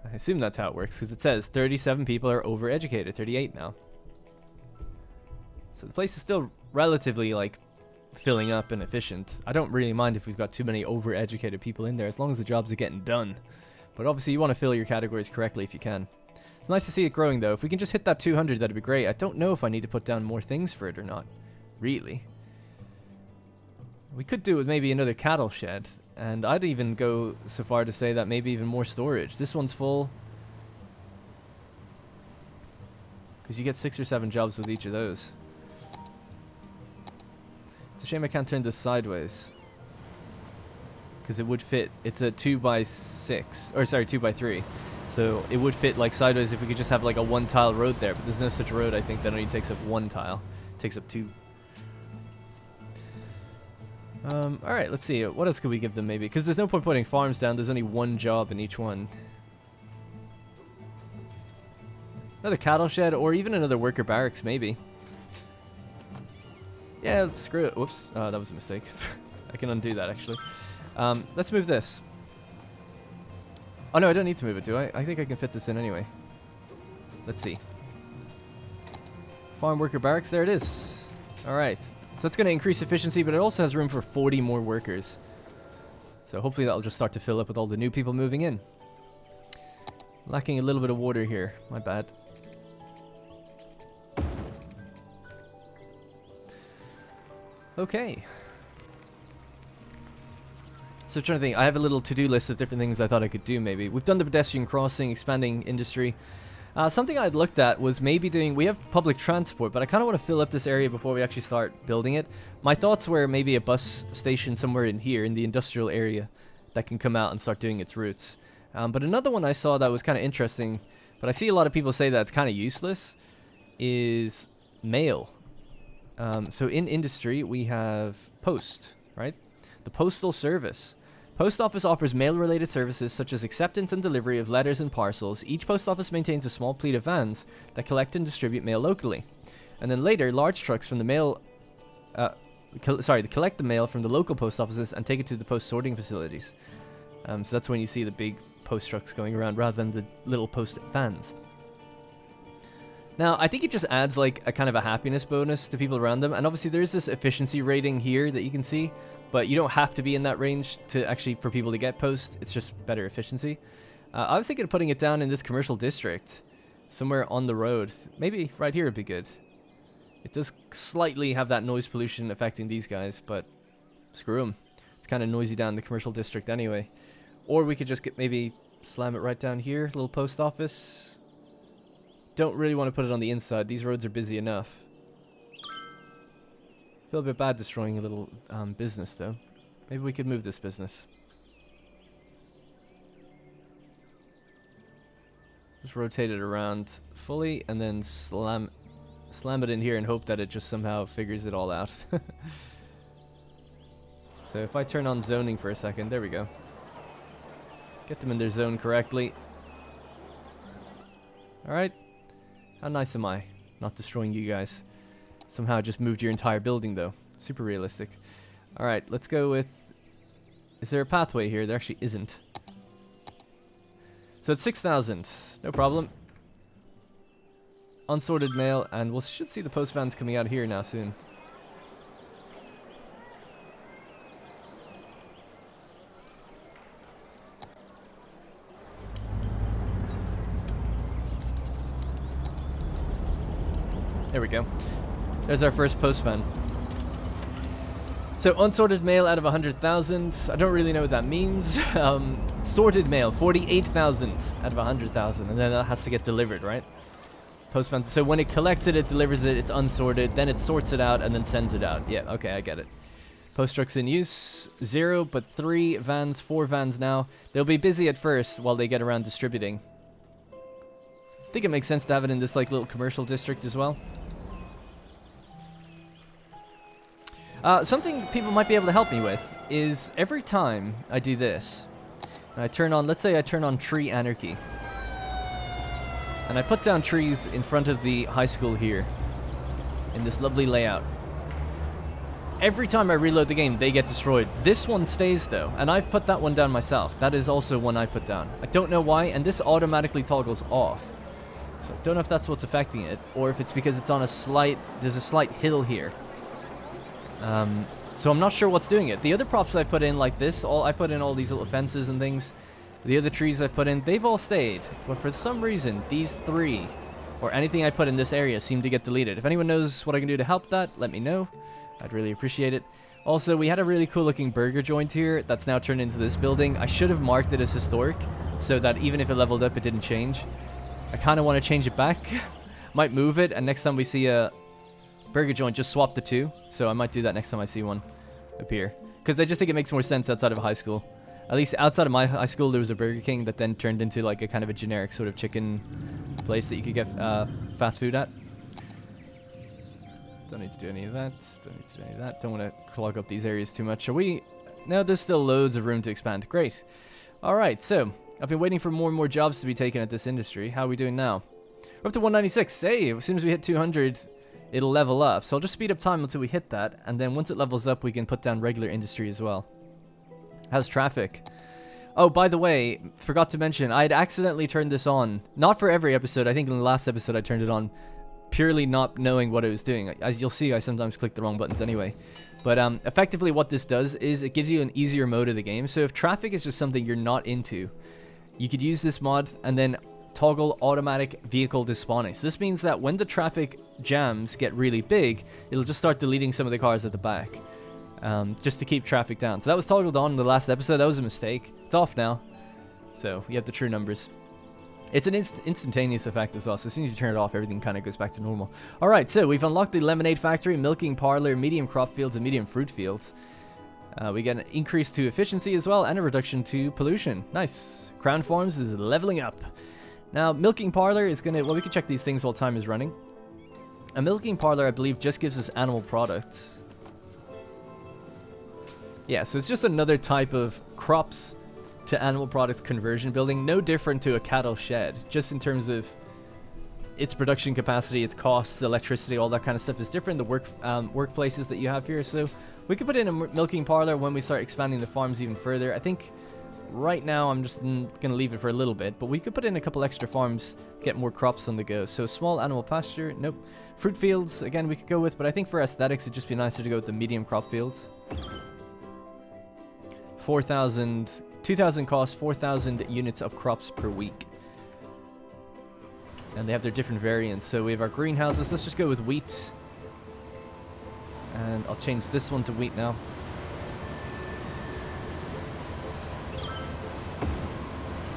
I assume that's how it works, because it says 37 people are overeducated, 38 now. So the place is still relatively, like, filling up and efficient. I don't really mind if we've got too many overeducated people in there, as long as the jobs are getting done. But obviously you want to fill your categories correctly if you can. It's nice to see it growing, though. If we can just hit that 200, that'd be great. I don't know if I need to put down more things for it or not. Really. We could do with maybe another cattle shed. And I'd even go so far to say that maybe even more storage. This one's full. Because you get 6 or 7 jobs with each of those. It's a shame I can't turn this sideways. Because it would fit. It's a 2x6. Or sorry, 2x3. So it would fit like sideways if we could just have like a 1-tile road there. But there's no such road, I think, that only takes up 1 tile. It takes up 2. Alright, let's see. What else could we give them maybe? Because there's no point putting farms down. There's only 1 job in each one. Another cattle shed or even another worker barracks maybe. Yeah, screw it. Whoops. That was a mistake. I can undo that actually. Let's move this. Oh no, I don't need to move it, do I? I think I can fit this in anyway. Let's see. Farm worker barracks, there it is. Alright. So that's going to increase efficiency, but it also has room for 40 more workers. So hopefully that'll just start to fill up with all the new people moving in. Lacking a little bit of water here. My bad. Okay. So I'm trying to think. I have a little to-do list of different things I thought I could do maybe. We've done the pedestrian crossing, expanding industry. Something I'd looked at was maybe doing... We have public transport, but I kind of want to fill up this area before we actually start building it. My thoughts were maybe a bus station somewhere in here, in the industrial area, that can come out and start doing its routes. But another one I saw that was kind of interesting, but I see a lot of people say that it's kind of useless, is mail. So in industry, we have Post, right? The postal service. Post office offers mail-related services such as acceptance and delivery of letters and parcels. Each post office maintains a small fleet of vans that collect and distribute mail locally. And then later, large trucks from the mail... they collect the mail from the local post offices and take it to the post sorting facilities. So that's when you see the big post trucks going around rather than the little post vans. Now, I think it just adds like a kind of a happiness bonus to people around them. And obviously there is this efficiency rating here that you can see, but you don't have to be in that range to actually for people to get post. It's just better efficiency. I was thinking of putting it down in this commercial district, somewhere on the road. Maybe right here would be good. It does slightly have that noise pollution affecting these guys, but screw them. It's kind of noisy down in the commercial district anyway. Or we could just get maybe slam it right down here, little post office. Don't really want to put it on the inside. These roads are busy enough. Feel a bit bad destroying a little business though. Maybe we could move this business. Just rotate it around fully and then slam it in here and hope that it just somehow figures it all out. So if I turn on zoning for a second, there we go. Get them in their zone correctly. Alright. How nice am I? Not destroying you guys. Somehow just moved your entire building though. Super realistic. Alright, let's go with... Is there a pathway here? There actually isn't. So it's 6,000. No problem. Unsorted mail, and we should see the post vans coming out here now soon. There we go. There's our first post van. So unsorted mail out of 100,000. I don't really know what that means. Sorted mail, 48,000 out of 100,000, and then that has to get delivered, right? Post van. So when it collects it, it delivers it. It's unsorted, then it sorts it out, and then sends it out. Yeah, okay, I get it. Post trucks in use, 0, but 3 vans, 4 vans now. They'll be busy at first while they get around distributing. think it makes sense to have it in this like little commercial district as well. Something people might be able to help me with is every time I do this, and I turn on, let's say I turn on tree anarchy, and I put down trees in front of the high school here, in this lovely layout. Every time I reload the game, they get destroyed. This one stays though, and I've put that one down myself. That is also one I put down. I don't know why, and this automatically toggles off. So I don't know if that's what's affecting it, or if it's because it's on a slight, there's a slight hill here. So I'm not sure what's doing it. The other props I put in like this, I put in all these little fences and things. The other trees I put in, they've all stayed. But for some reason, these three, or anything I put in this area, seem to get deleted. If anyone knows what I can do to help that, let me know. I'd really appreciate it. Also, we had a really cool looking burger joint here that's now turned into this building. I should have marked it as historic, so that even if it leveled up, it didn't change. I kind of want to change it back. Might move it, and next time we see a burger joint, just swap the two. So I might do that next time I see one appear, because I just think it makes more sense outside of a high school. At least outside of my high school, there was a Burger King that then turned into like a kind of a generic sort of chicken place that you could get fast food at. Don't need to do any of that. Don't need to do any of that. Don't want to clog up these areas too much. Are we? No, there's still loads of room to expand. Great. All right, so I've been waiting for more and more jobs to be taken at this industry. How are we doing now? We're up to 196. Hey, as soon as we hit 200, it'll level up. So I'll just speed up time until we hit that, and then once it levels up, we can put down regular industry as well. How's traffic? Oh, by the way, forgot to mention, I had accidentally turned this on. Not for every episode. I think in the last episode I turned it on purely not knowing what it was doing. As you'll see, I sometimes click the wrong buttons anyway. But effectively what this does is it gives you an easier mode of the game. So if traffic is just something you're not into, you could use this mod and then toggle automatic vehicle despawning. So this means that when the traffic jams get really big, it'll just start deleting some of the cars at the back. Just to keep traffic down. So that was toggled on in the last episode. That was a mistake. It's off now. So you have the true numbers. It's an instantaneous effect as well. So as soon as you turn it off, everything kind of goes back to normal. Alright, so we've unlocked the lemonade factory, milking parlor, medium crop fields, and medium fruit fields. We get an increase to efficiency as well, and a reduction to pollution. Nice. Crown Farms is leveling up. Now, milking parlor is going to... Well, we can check these things while time is running. A milking parlor, I believe, just gives us animal products. Yeah, so it's just another type of crops to animal products conversion building. No different to a cattle shed. Just in terms of its production capacity, its costs, electricity, all that kind of stuff is different. The workplaces that you have here. So we could put in a milking parlor when we start expanding the farms even further. I think right now I'm just going to leave it for a little bit. But we could put in a couple extra farms, get more crops on the go. So small animal pasture, nope. Fruit fields, again, we could go with. But I think for aesthetics, it'd just be nicer to go with the medium crop fields. 4,000, 2,000 cost, 4,000 units of crops per week. And they have their different variants. So we have our greenhouses. Let's just go with wheat. And I'll change this one to wheat now.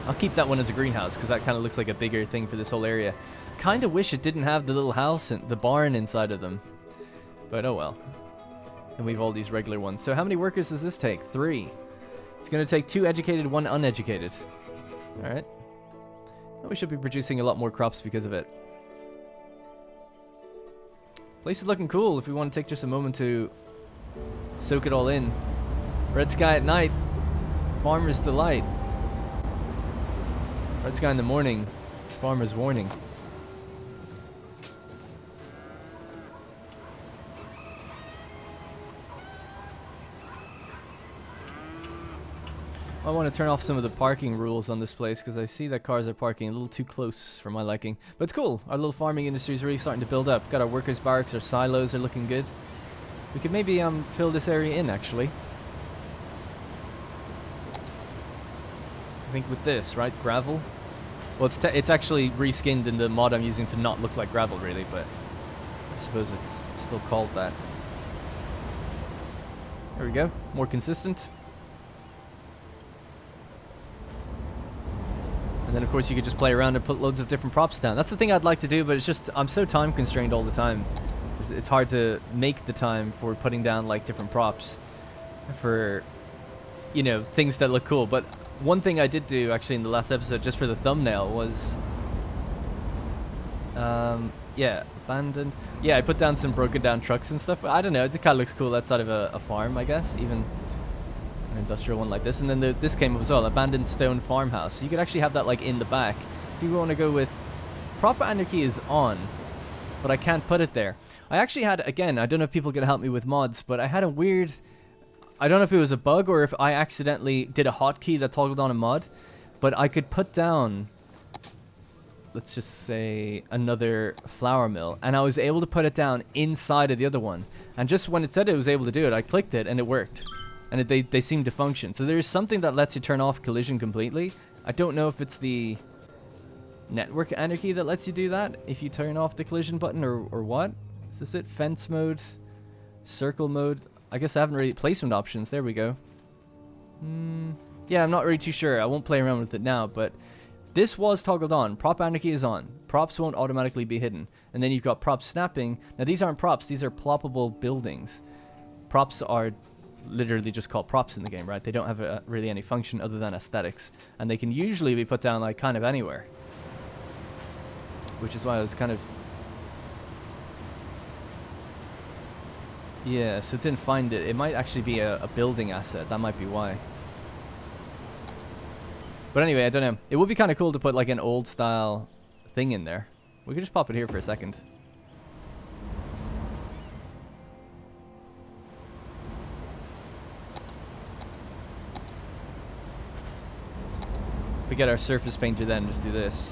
I'll keep that one as a greenhouse because that kind of looks like a bigger thing for this whole area. Kind of wish it didn't have the little house and the barn inside of them. But oh well. And we have all these regular ones. So how many workers does this take? 3. It's going to take 2 educated, 1 uneducated. Alright. We should be producing a lot more crops because of it. Place is looking cool if we want to take just a moment to soak it all in. Red sky at night. Farmer's delight. Red sky in the morning. Farmer's warning. I want to turn off some of the parking rules on this place because I see that cars are parking a little too close for my liking. But it's cool. Our little farming industry is really starting to build up. Got our workers' barracks, our silos are looking good. We could maybe fill this area in actually. I think with this, right? Gravel. Well, it's actually reskinned in the mod I'm using to not look like gravel really, but I suppose it's still called that. There we go. More consistent. And then, of course, you could just play around and put loads of different props down. That's the thing I'd like to do, but it's just, I'm so time constrained all the time. It's hard to make the time for putting down, like, different props for, you know, things that look cool. But one thing I did do, actually, in the last episode, just for the thumbnail, was Yeah, abandoned. Yeah, I put down some broken down trucks and stuff. I don't know, it kind of looks cool outside of a farm, I guess. Even an industrial one like this. And then this came up as well, abandoned stone farmhouse. So you could actually have that like in the back. If you want to go with proper Anarchy is on, but I can't put it there. I actually had, again, I don't know if people can help me with mods, but I had a weird, I don't know if it was a bug or if I accidentally did a hotkey that toggled on a mod, but I could put down, let's just say, another flour mill, and I was able to put it down inside of the other one. And just when it said it was able to do it, I clicked it and it worked. And they seem to function. So there's something that lets you turn off collision completely. I don't know if it's the network Anarchy that lets you do that if you turn off the collision button or what. Is this it? Fence mode, circle mode. I guess I haven't really placement options. There we go. Yeah, I'm not really too sure. I won't play around with it now, but this was toggled on. Prop Anarchy is on. Props won't automatically be hidden. And then you've got prop snapping. Now these aren't props, these are ploppable buildings. Props are literally just called props in the game, right? They don't have really any function other than aesthetics. And they can usually be put down like kind of anywhere. Which is why I was kind of... Yeah, so it didn't find it. It might actually be a building asset. That might be why. But anyway, I don't know. It would be kind of cool to put like an old style thing in there. We could just pop it here for a second. If we get our surface painter then, just do this.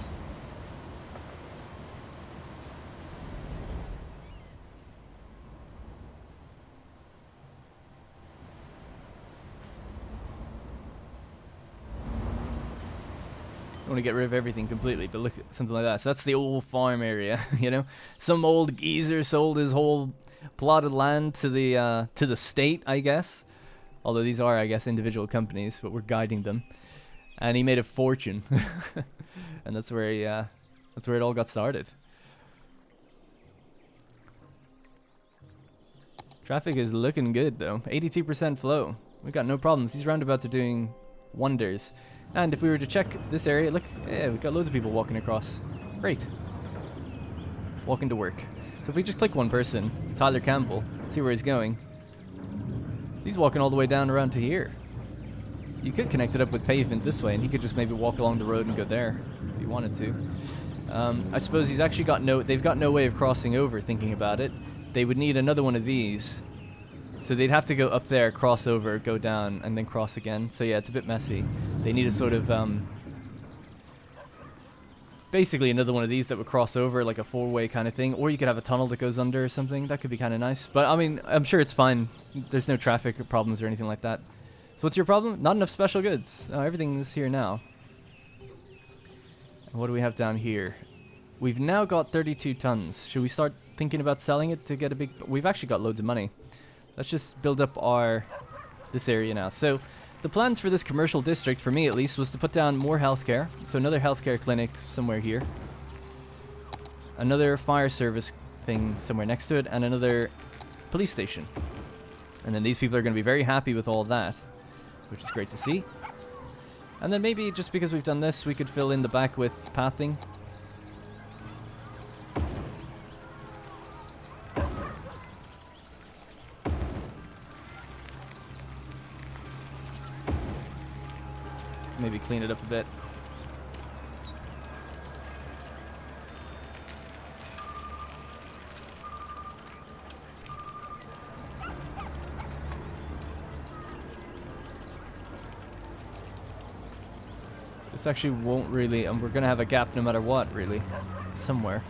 I want to get rid of everything completely, but look at something like that. So that's the old farm area, you know. Some old geezer sold his whole plot of land to the state, I guess. Although these are, I guess, individual companies, but we're guiding them. And he made a fortune, and that's where it all got started. Traffic is looking good though. 82% flow. We got no problems. These roundabouts are doing wonders. And if we were to check this area, look, yeah, we've got loads of people walking across. Great. Walking to work. So if we just click one person, Tyler Campbell, see where he's going. He's walking all the way down around to here. You could connect it up with pavement this way, and he could just maybe walk along the road and go there, if he wanted to. I suppose he's actually got they've got no way of crossing over, thinking about it. They would need another one of these. So they'd have to go up there, cross over, go down, and then cross again. So yeah, it's a bit messy. They need a sort of, basically another one of these that would cross over, like a four-way kind of thing. Or you could have a tunnel that goes under or something. That could be kind of nice. But I mean, I'm sure it's fine. There's no traffic problems or anything like that. So what's your problem? Not enough special goods. Oh, everything's here now. And what do we have down here? We've now got 32 tons. Should we start thinking about selling it to get a big... We've actually got loads of money. Let's just build up this area now. So the plans for this commercial district, for me at least, was to put down more healthcare. So another healthcare clinic somewhere here. Another fire service thing somewhere next to it. And another police station. And then these people are going to be very happy with all that, which is great to see. And then maybe just because we've done this, we could fill in the back with pathing. Maybe clean it up a bit. This actually won't really, and we're gonna have a gap no matter what, really, somewhere.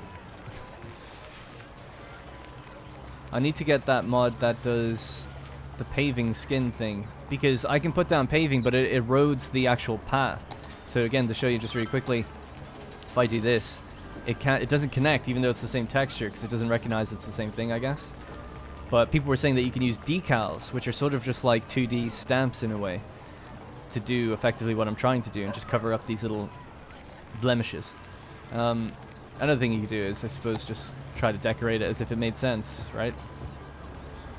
I need to get that mod that does the paving skin thing, because I can put down paving, but it erodes the actual path. So again, to show you just really quickly, if I do this, it doesn't connect, even though it's the same texture, because it doesn't recognize it's the same thing, I guess. But people were saying that you can use decals, which are sort of just like 2D stamps in a way, to do effectively what I'm trying to do and just cover up these little blemishes. Another thing you could do is, I suppose, just try to decorate it as if it made sense, right?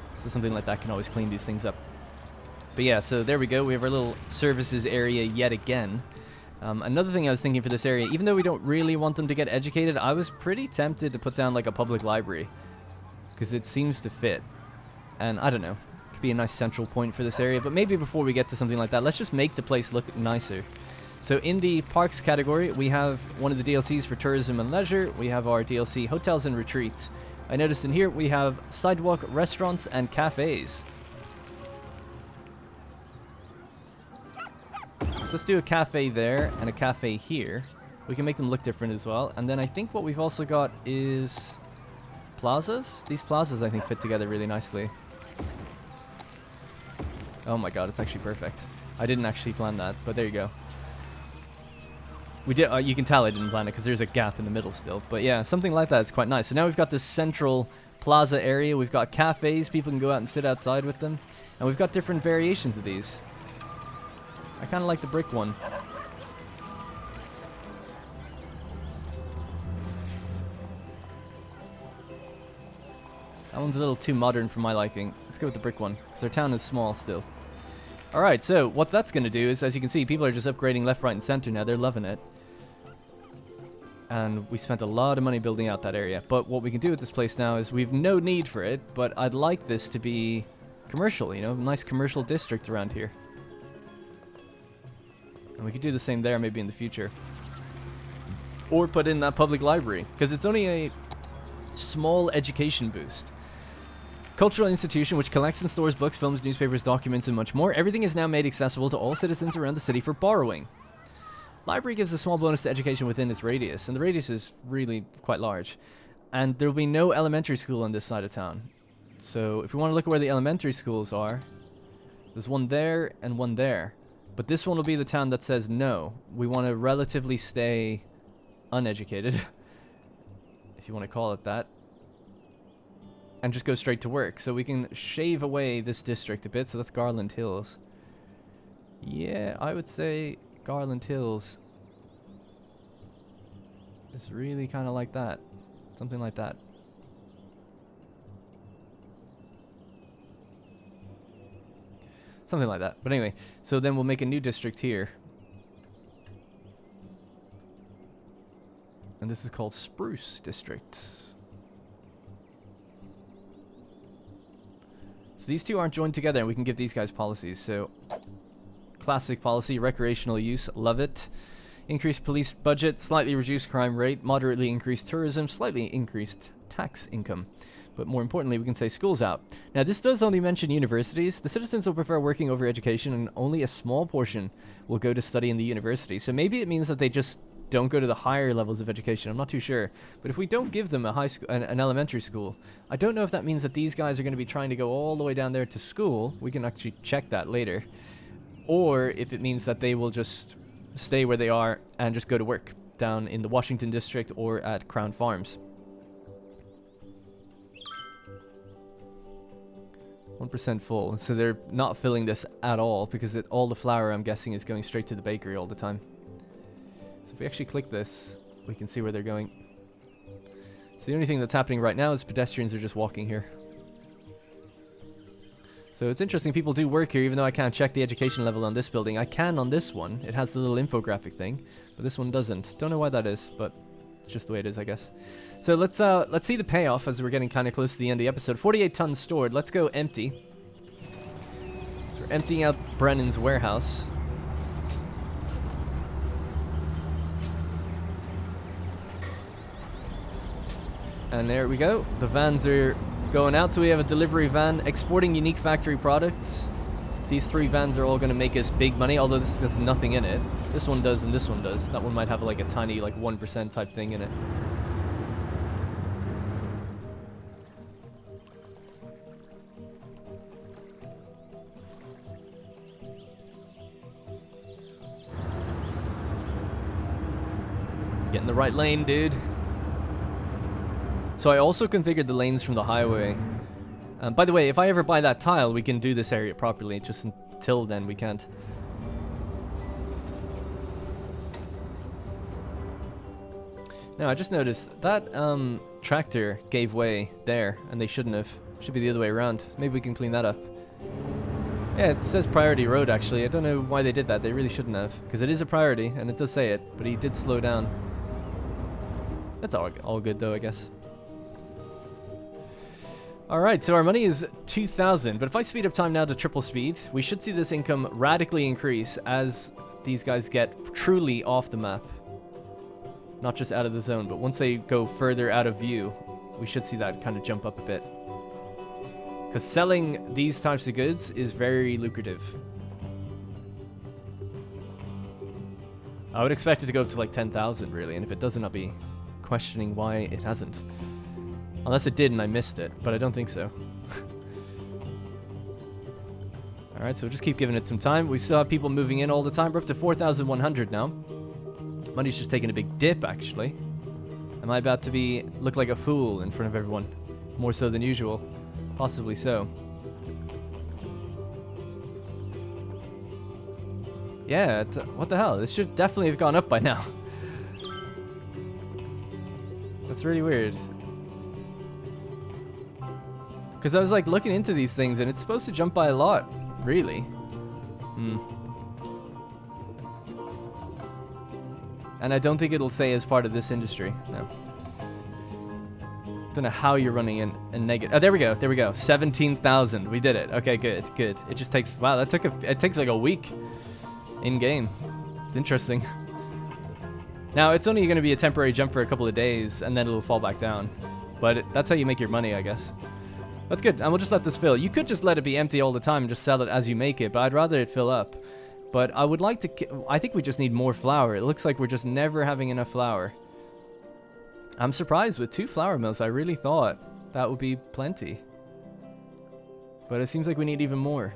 So something like that can always clean these things up. But yeah, so there we go. We have our little services area yet again. Another thing I was thinking for this area, even though we don't really want them to get educated, I was pretty tempted to put down like a public library, because it seems to fit. And I don't know, it could be a nice central point for this area, but maybe before we get to something like that, let's just make the place look nicer. So in the parks category, we have one of the DLCs for tourism and leisure. We have our DLC hotels and retreats. I noticed in here we have sidewalk restaurants and cafes. So let's do a cafe there and a cafe here. We can make them look different as well. And then I think what we've also got is plazas. These plazas I think fit together really nicely. Oh my god, it's actually perfect. I didn't actually plan that, but there you go. We did. You can tell I didn't plan it because there's a gap in the middle still. But yeah, something like that is quite nice. So now we've got this central plaza area. We've got cafes. People can go out and sit outside with them. And we've got different variations of these. I kind of like the brick one. That one's a little too modern for my liking. Let's go with the brick one, because our town is small still. Alright, so what that's going to do is, as you can see, people are just upgrading left, right, and center now. They're loving it. And we spent a lot of money building out that area. But what we can do with this place now is we've no need for it, but I'd like this to be commercial, you know, nice commercial district around here. And we could do the same there maybe in the future. Or put in that public library, because it's only a small education boost. Cultural institution which collects and stores books, films, newspapers, documents, and much more. Everything is now made accessible to all citizens around the city for borrowing. Library gives a small bonus to education within its radius, and the radius is really quite large. And there will be no elementary school on this side of town. So if we want to look at where the elementary schools are, there's one there and one there. But this one will be the town that says no. We want to relatively stay uneducated, if you want to call it that, and just go straight to work. So we can shave away this district a bit. So that's Garland Hills. Yeah, I would say Garland Hills is really kind of like that. Something like that. Something like that. But anyway, so then we'll make a new district here. And this is called Spruce District. So these two aren't joined together, and we can give these guys policies. So classic policy, recreational use, love it. Increased police budget, slightly reduced crime rate, moderately increased tourism, slightly increased tax income. But more importantly, we can say schools out. Now, this does only mention universities. The citizens will prefer working over education, and only a small portion will go to study in the university. So maybe it means that they just don't go to the higher levels of education. I'm not too sure. But if we don't give them a high school, an elementary school, I don't know if that means that these guys are going to be trying to go all the way down there to school. We can actually check that later. Or if it means that they will just stay where they are and just go to work down in the Washington district or at Crown Farms. 1% full. So they're not filling this at all, because all the flour, I'm guessing, is going straight to the bakery all the time. So if we actually click this, we can see where they're going. So the only thing that's happening right now is pedestrians are just walking here. So it's interesting, people do work here, even though I can't check the education level on this building. I can on this one. It has the little infographic thing, but this one doesn't. Don't know why that is, but it's just the way it is, I guess. So let's see the payoff as we're getting kind of close to the end of the episode. 48 tons stored. Let's go empty. So we're emptying out Brennan's warehouse. And there we go. The vans are going out. So we have a delivery van exporting unique factory products. These 3 vans are all going to make us big money, although this has nothing in it. This one does and this one does. That one might have like a tiny like 1% type thing in it. Get in the right lane, dude. So I also configured the lanes from the highway. By the way, if I ever buy that tile, we can do this area properly. Just until then, we can't. Now, I just noticed that tractor gave way there, and they shouldn't have. Should be the other way around. Maybe we can clean that up. Yeah, it says priority road, actually. I don't know why they did that. They really shouldn't have, because it is a priority, and it does say it, but he did slow down. That's all good, though, I guess. Alright, so our money is 2,000, but if I speed up time now to triple speed, we should see this income radically increase as these guys get truly off the map. Not just out of the zone, but once they go further out of view, we should see that kind of jump up a bit. Because selling these types of goods is very lucrative. I would expect it to go up to like 10,000 really, and if it doesn't, I'll be questioning why it hasn't. Unless it did and I missed it, but I don't think so. Alright, so we'll just keep giving it some time. We still have people moving in all the time. We're up to 4,100 now. Money's just taking a big dip, actually. Am I about to look like a fool in front of everyone? More so than usual. Possibly so. Yeah, what the hell? This should definitely have gone up by now. That's really weird. Because I was like looking into these things and it's supposed to jump by a lot. Really? And I don't think it'll say as part of this industry. No. Don't know how you're running in a negative. Oh, there we go. There we go. 17,000. We did it. Okay, good. Good. It just takes. Wow, that took it takes like a week in game. It's interesting. Now it's only going to be a temporary jump for a couple of days, and then it'll fall back down. But that's how you make your money, I guess. That's good. And we'll just let this fill. You could just let it be empty all the time and just sell it as you make it, but I'd rather it fill up. But I would like to. I think we just need more flour. It looks like we're just never having enough flour. I'm surprised with 2 flour mills. I really thought that would be plenty. But it seems like we need even more.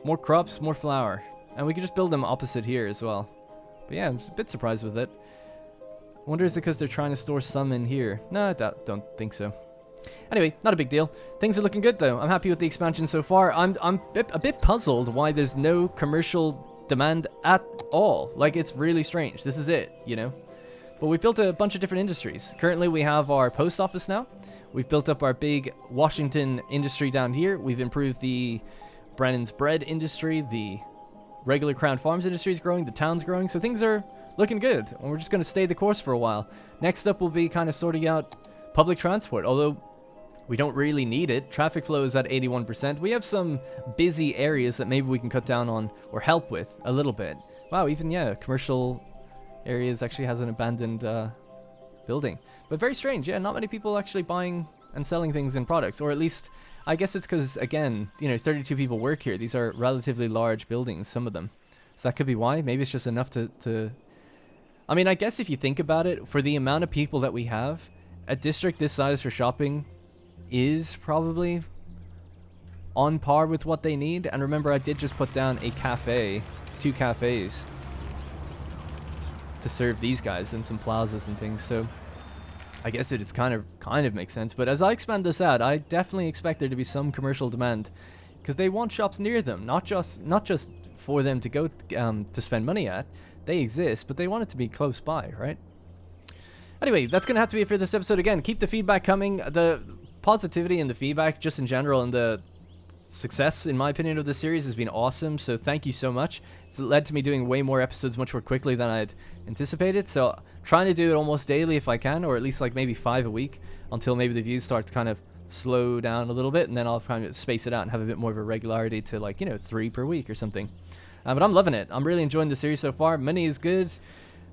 More crops, more flour. And we could just build them opposite here as well. But yeah, I'm a bit surprised with it. I wonder is it because they're trying to store some in here? No, I don't think so. Anyway, not a big deal. Things are looking good though. I'm happy with the expansion so far. I'm a bit puzzled why there's no commercial demand at all. Like, it's really strange. This is it, you know? But we've built a bunch of different industries. Currently, we have our post office now. We've built up our big Washington industry down here. We've improved the Brennan's Bread industry. The regular Crown Farms industry is growing. The town's growing. So things are looking good. And we're just going to stay the course for a while. Next up, we'll be kind of sorting out public transport. Although we don't really need it. Traffic flow is at 81%. We have some busy areas that maybe we can cut down on or help with a little bit. Wow, even, yeah, commercial areas actually has an abandoned building. But very strange, yeah, not many people actually buying and selling things in products. Or at least, I guess it's because, again, you know, 32 people work here. These are relatively large buildings, some of them. So that could be why. Maybe it's just enough to... I mean, I guess if you think about it, for the amount of people that we have, a district this size for shopping is probably on par with what they need. And remember, I did just put down a cafe, 2 cafes, to serve these guys and some plazas and things. So I guess it's kind of makes sense. But as I expand this out, I definitely expect there to be some commercial demand, because they want shops near them, not just for them to go to spend money at. They exist, but they want it to be close by, right? Anyway, that's gonna have to be it for this episode. Again, keep the feedback coming. The positivity and the feedback just in general, and the success, in my opinion, of this series has been awesome. So thank you so much. It's led to me doing way more episodes much more quickly than I'd anticipated. So trying to do it almost daily if I can, or at least like maybe 5 a week, until maybe the views start to kind of slow down a little bit, and then I'll kind of space it out and have a bit more of a regularity to, like, you know, 3 per week or something. But I'm loving it. I'm really enjoying the series so far. Money is good.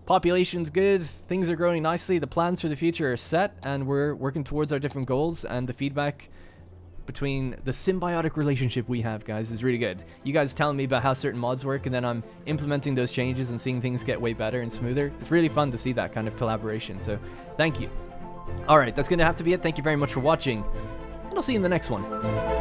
Population's good. Things are growing nicely. The plans for the future are set, and we're working towards our different goals. And the feedback between the symbiotic relationship we have, guys, is really good. You guys telling me about how certain mods work, and then I'm implementing those changes and seeing things get way better and smoother. It's really fun to see that kind of collaboration. So thank you. All right, that's going to have to be it. Thank you very much for watching, and I'll see you in the next one.